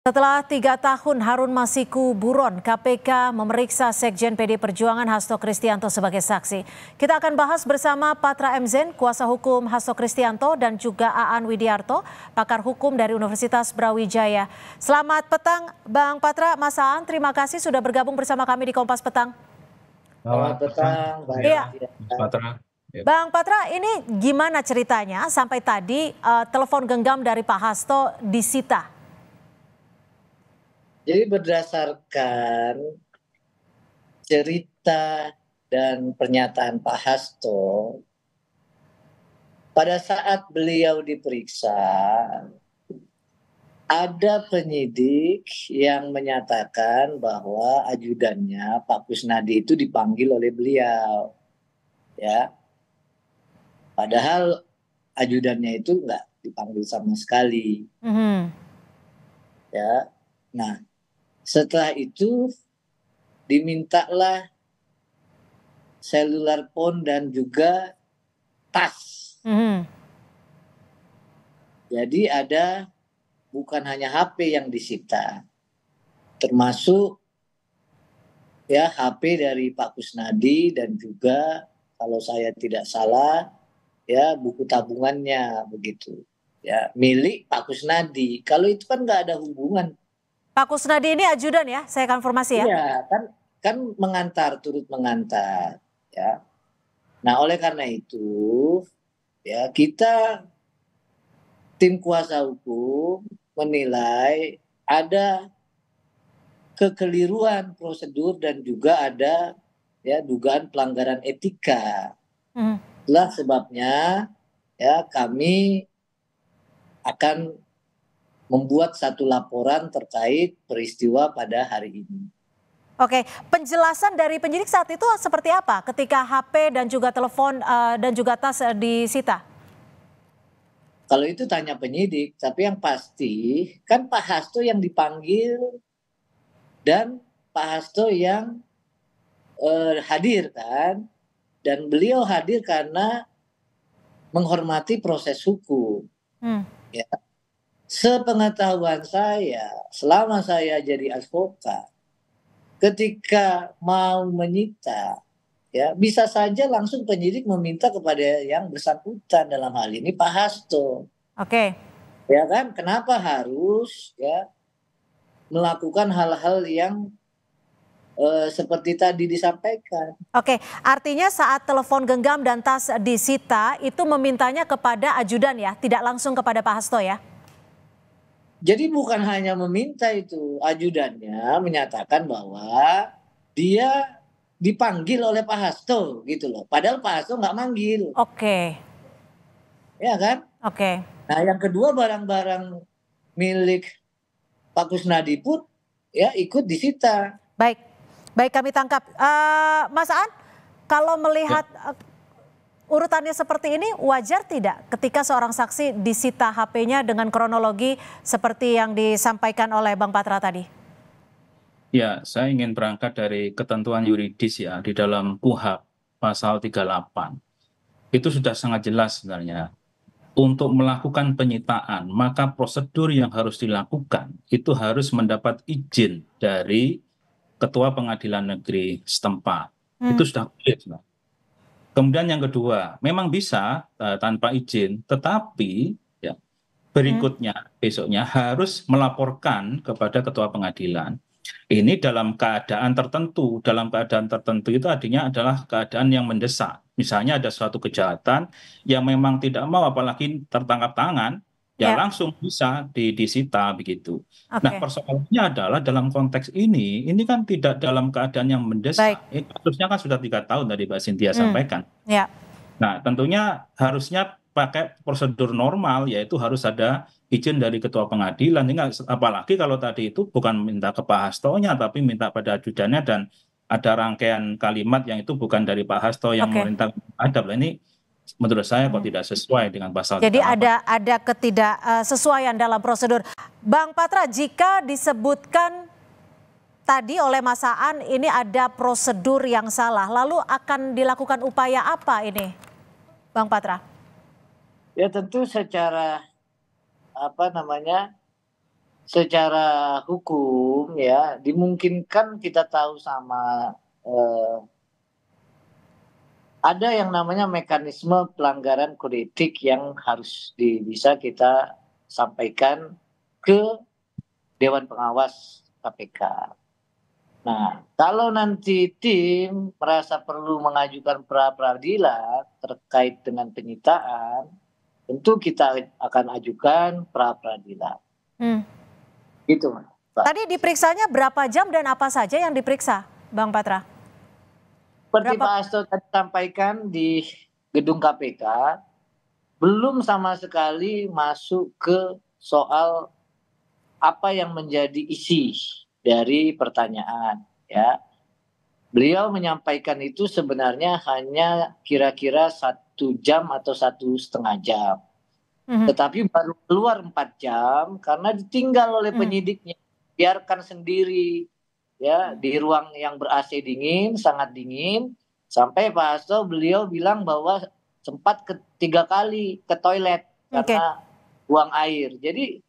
Setelah 3 tahun Harun Masiku buron, KPK memeriksa Sekjen PD Perjuangan Hasto Kristianto sebagai saksi. Kita akan bahas bersama Patra M. Zain, kuasa hukum Hasto Kristianto, dan juga Aan Widiarto, pakar hukum dari Universitas Brawijaya. Selamat petang, Bang Patra. Mas Aan, terima kasih sudah bergabung bersama kami di Kompas Petang. Selamat petang, Iya. Patra. Bang Patra, ini gimana ceritanya sampai tadi telepon genggam dari Pak Hasto disita? Jadi berdasarkan cerita dan pernyataan Pak Hasto, pada saat beliau diperiksa, ada penyidik yang menyatakan bahwa ajudannya Pak Kusnadi itu dipanggil oleh beliau. Ya, padahal ajudannya itu nggak dipanggil sama sekali. Ya, nah setelah itu dimintalah cellular phone dan juga tas. Jadi ada bukan hanya HP yang disita, termasuk ya HP dari Pak Kusnadi dan juga kalau saya tidak salah ya buku tabungannya begitu. Ya, milik Pak Kusnadi. Kalau itu kan nggak ada hubungan. Pak Kusnadi ini ajudan ya, saya konfirmasi ya. Iya, kan mengantar, turut mengantar, ya. Nah, oleh karena itu, ya kita tim kuasa hukum menilai ada kekeliruan prosedur dan juga ada ya dugaan pelanggaran etika. Itulah sebabnya ya kami akan membuat satu laporan terkait peristiwa pada hari ini. Oke, penjelasan dari penyidik saat itu seperti apa ketika HP dan juga telepon dan juga tas disita? Kalau itu tanya penyidik, tapi yang pasti kan Pak Hasto yang dipanggil dan Pak Hasto yang hadir kan, dan beliau hadir karena menghormati proses hukum. Ya. Sepengetahuan saya, selama saya jadi advokat, ketika mau menyita, ya bisa saja langsung penyidik meminta kepada yang bersangkutan, dalam hal ini Pak Hasto. Oke. Ya kan, kenapa harus ya melakukan hal-hal yang seperti tadi disampaikan. Oke, artinya saat telepon genggam dan tas disita itu memintanya kepada ajudan ya, tidak langsung kepada Pak Hasto ya? Jadi bukan hanya meminta itu, ajudannya menyatakan bahwa dia dipanggil oleh Pak Hasto gitu loh. Padahal Pak Hasto nggak manggil. Oke. Ya kan? Oke. Nah yang kedua, barang-barang milik Pak Kusnadi pun ya ikut disita. Baik kami tangkap. Mas Aan, kalau melihat urutannya seperti ini, wajar tidak ketika seorang saksi disita HP-nya dengan kronologi seperti yang disampaikan oleh Bang Patra tadi? Ya, saya ingin berangkat dari ketentuan yuridis ya, di dalam KUHP pasal 38. Itu sudah sangat jelas sebenarnya. Untuk melakukan penyitaan, maka prosedur yang harus dilakukan itu harus mendapat izin dari Ketua Pengadilan Negeri setempat. Itu sudah clear. Kemudian yang kedua, memang bisa tanpa izin, tetapi ya, berikutnya besoknya harus melaporkan kepada Ketua Pengadilan. Ini dalam keadaan tertentu. Dalam keadaan tertentu itu artinya adalah keadaan yang mendesak. Misalnya ada suatu kejahatan yang memang tidak mau, apalagi tertangkap tangan, ya langsung bisa disita begitu. Nah, persoalannya adalah dalam konteks ini kan tidak dalam keadaan yang mendesak. Harusnya kan sudah 3 tahun tadi Mbak Cynthia sampaikan. Nah, tentunya harusnya pakai prosedur normal, yaitu harus ada izin dari Ketua Pengadilan. Apalagi kalau tadi itu bukan minta ke Pak Hastonya, tapi minta pada ajudannya, dan ada rangkaian kalimat yang itu bukan dari Pak Hasto yang memerintah adab. Ini menurut saya kok tidak sesuai dengan pasal 38. Jadi ada ketidaksesuaian dalam prosedur. Bang Patra, jika disebutkan tadi oleh Mas Aan ini ada prosedur yang salah, lalu akan dilakukan upaya apa ini, Bang Patra? Ya tentu secara secara hukum ya dimungkinkan kita tahu sama ada yang namanya mekanisme pelanggaran kode etik yang harus bisa kita sampaikan ke Dewan Pengawas KPK. Nah, kalau nanti tim merasa perlu mengajukan pra peradilan terkait dengan penyitaan, tentu kita akan ajukan pra peradilan. Gitu, Pak. Tadi diperiksanya berapa jam dan apa saja yang diperiksa, Bang Patra? Seperti Pak Hasto tadi sampaikan di gedung KPK, belum sama sekali masuk ke soal apa yang menjadi isi dari pertanyaan. Ya, beliau menyampaikan itu sebenarnya hanya kira-kira 1 jam atau 1,5 jam. Tetapi baru keluar 4 jam karena ditinggal oleh penyidiknya, biarkan sendiri. Ya, di ruang yang ber-AC dingin, sangat dingin, sampai Pak Hasto beliau bilang bahwa sempat 3 kali ke toilet karena buang air. Jadi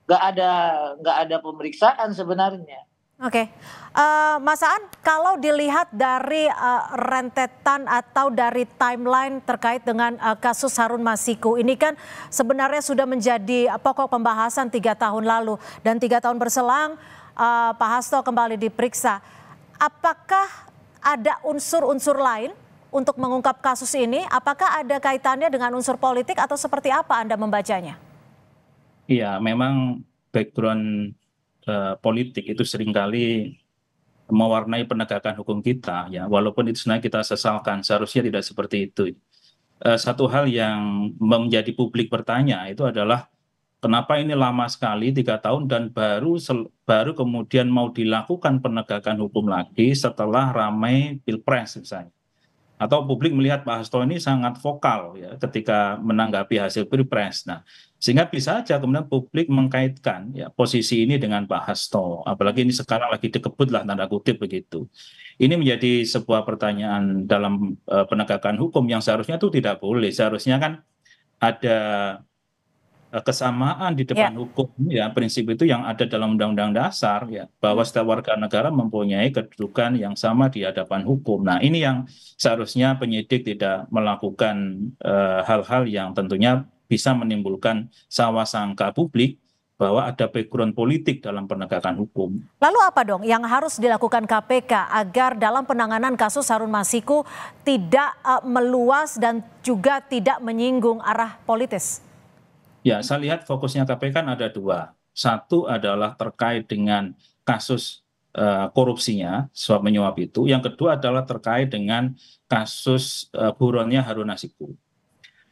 nggak ada pemeriksaan sebenarnya. Oke, Mas Aan, kalau dilihat dari rentetan atau dari timeline terkait dengan kasus Harun Masiku, ini kan sebenarnya sudah menjadi pokok pembahasan 3 tahun lalu dan 3 tahun berselang Pak Hasto kembali diperiksa. Apakah ada unsur-unsur lain untuk mengungkap kasus ini? Apakah ada kaitannya dengan unsur politik atau seperti apa Anda membacanya? Iya, memang background politik itu seringkali mewarnai penegakan hukum kita, ya. Walaupun itu sebenarnya kita sesalkan, seharusnya tidak seperti itu. Satu hal yang menjadi publik bertanya itu adalah kenapa ini lama sekali 3 tahun dan baru kemudian mau dilakukan penegakan hukum lagi setelah ramai pilpres misalnya. Atau publik melihat Pak Hasto ini sangat vokal ya ketika menanggapi hasil pilpres. Nah, sehingga bisa saja kemudian publik mengkaitkan ya posisi ini dengan Pak Hasto. Apalagi ini sekarang lagi dikebut lah tanda kutip begitu. Ini menjadi sebuah pertanyaan dalam penegakan hukum yang seharusnya itu tidak boleh. Seharusnya kan ada kesamaan di depan hukum ya, prinsip itu yang ada dalam Undang-Undang Dasar ya, bahwa setiap warga negara mempunyai kedudukan yang sama di hadapan hukum. Nah, ini yang seharusnya penyidik tidak melakukan hal-hal yang tentunya bisa menimbulkan sangka publik bahwa ada background politik dalam penegakan hukum. Lalu apa dong yang harus dilakukan KPK agar dalam penanganan kasus Harun Masiku tidak meluas dan juga tidak menyinggung arah politis? Ya, saya lihat fokusnya KPK kan ada 2. Satu adalah terkait dengan kasus korupsinya, suap menyuap itu. Yang kedua adalah terkait dengan kasus buronnya Harun Masiku.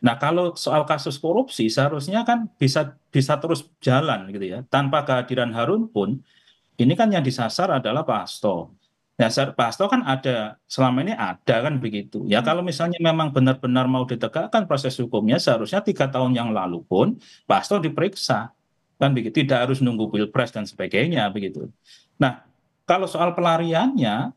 Nah, kalau soal kasus korupsi seharusnya kan bisa terus jalan gitu ya. Tanpa kehadiran Harun pun, ini kan yang disasar adalah Pak Hasto. Nah, Pak Hasto kan ada, selama ini ada kan begitu. Ya kalau misalnya memang benar-benar mau ditegakkan proses hukumnya, seharusnya 3 tahun yang lalu pun Pak Hasto diperiksa. Kan begitu, tidak harus nunggu pilpres dan sebagainya begitu. Nah, kalau soal pelariannya,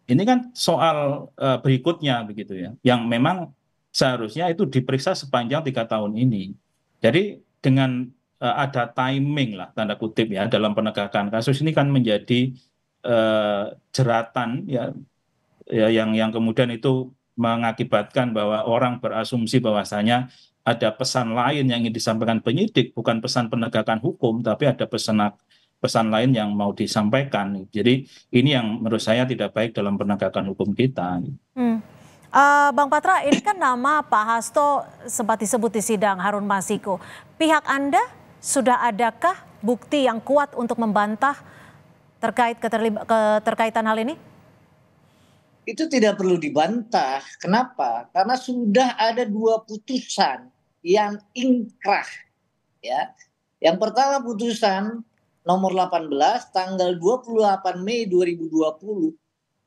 ini kan soal berikutnya begitu ya, yang memang seharusnya itu diperiksa sepanjang 3 tahun ini. Jadi dengan ada timing lah tanda kutip ya dalam penegakan kasus ini kan menjadi jeratan ya, yang kemudian itu mengakibatkan bahwa orang berasumsi bahwasanya ada pesan lain yang ingin disampaikan penyidik, bukan pesan penegakan hukum, tapi ada pesan lain yang mau disampaikan. Jadi ini yang menurut saya tidak baik dalam penegakan hukum kita. Bang Patra, ini kan nama Pak Hasto sempat disebut di sidang Harun Masiku. Pihak Anda sudah adakah bukti yang kuat untuk membantah terkait keterkaitan hal ini? Itu tidak perlu dibantah. Kenapa? Karena sudah ada 2 putusan yang ingkrah. Ya. Yang pertama putusan nomor 18 tanggal 28 Mei 2020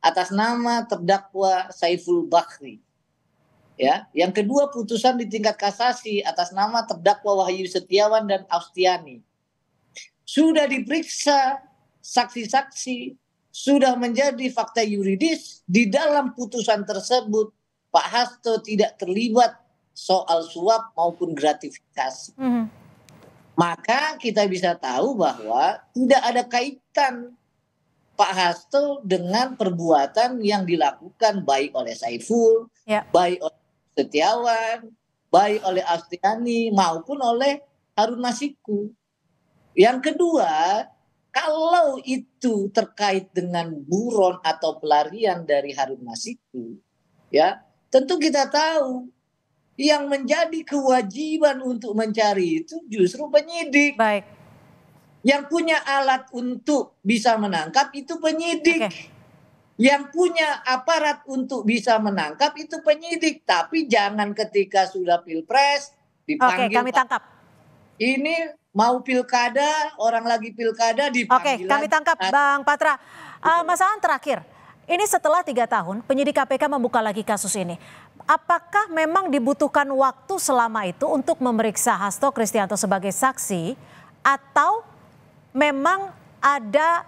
atas nama terdakwa Saiful Bahri. Ya, yang kedua putusan di tingkat kasasi atas nama terdakwa Wahyu Setiawan dan Austiani. Sudah diperiksa saksi-saksi, sudah menjadi fakta yuridis. Di dalam putusan tersebut Pak Hasto tidak terlibat soal suap maupun gratifikasi. Maka kita bisa tahu bahwa tidak ada kaitan Pak Hasto dengan perbuatan yang dilakukan baik oleh Saiful, baik oleh Setiawan, baik oleh Astiani maupun oleh Harun Masiku. Yang kedua, kalau itu terkait dengan buron atau pelarian dari Harun Masiku, ya tentu kita tahu yang menjadi kewajiban untuk mencari itu justru penyidik. Baik. Yang punya alat untuk bisa menangkap itu penyidik. Yang punya aparat untuk bisa menangkap itu penyidik. Tapi jangan ketika sudah pilpres dipanggil. Oke, kami tangkap. Ini mau pilkada, orang lagi pilkada dipanggil. Oke, kami tangkap Bang Patra. Mas Aan terakhir, ini setelah 3 tahun penyidik KPK membuka lagi kasus ini. Apakah memang dibutuhkan waktu selama itu untuk memeriksa Hasto Kristianto sebagai saksi atau memang ada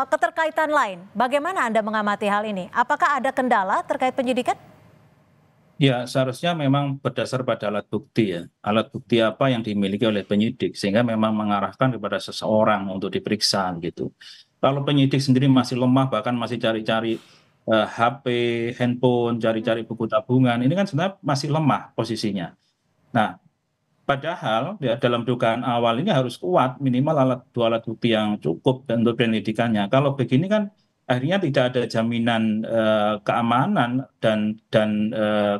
keterkaitan lain? Bagaimana Anda mengamati hal ini? Apakah ada kendala terkait penyidikan? Ya, seharusnya memang berdasar pada alat bukti ya. Alat bukti apa yang dimiliki oleh penyidik sehingga memang mengarahkan kepada seseorang untuk diperiksa gitu. Kalau penyidik sendiri masih lemah, bahkan masih cari-cari HP, handphone, cari-cari buku tabungan, ini kan sebenarnya masih lemah posisinya. Nah, padahal ya, dalam dugaan awal ini harus kuat, minimal 2 alat bukti yang cukup untuk penyelidikannya. Kalau begini kan akhirnya tidak ada jaminan keamanan dan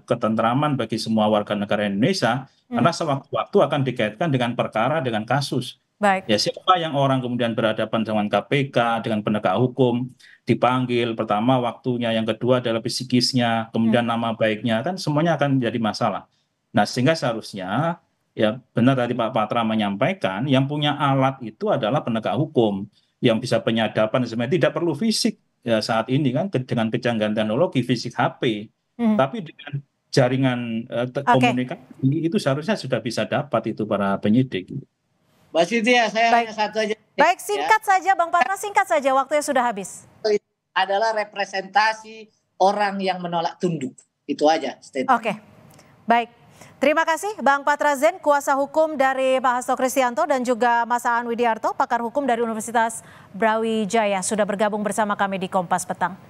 ketentraman bagi semua warga negara Indonesia, karena sewaktu-waktu akan dikaitkan dengan perkara, dengan kasus. Baik. Ya siapa yang orang kemudian berhadapan dengan KPK, dengan penegak hukum, dipanggil, pertama waktunya, yang kedua adalah psikisnya, kemudian nama baiknya, kan semuanya akan jadi masalah. Nah, sehingga seharusnya, ya benar tadi Pak Patra menyampaikan, yang punya alat itu adalah penegak hukum, yang bisa penyadapan, sebenarnya tidak perlu fisik ya saat ini kan, dengan kecanggihan teknologi, fisik HP, tapi dengan jaringan komunikasi itu seharusnya sudah bisa dapat itu para penyidik. Mbak Cynthia, saya hanya satu aja. Baik, singkat saja Bang Patra, singkat saja, waktunya sudah habis. Adalah representasi orang yang menolak tunduk. Itu aja statement. Oke, baik. Terima kasih Bang Patra Zen, kuasa hukum dari Pak Hasto Kristianto, dan juga Mas Aan Widiarto, pakar hukum dari Universitas Brawijaya, sudah bergabung bersama kami di Kompas Petang.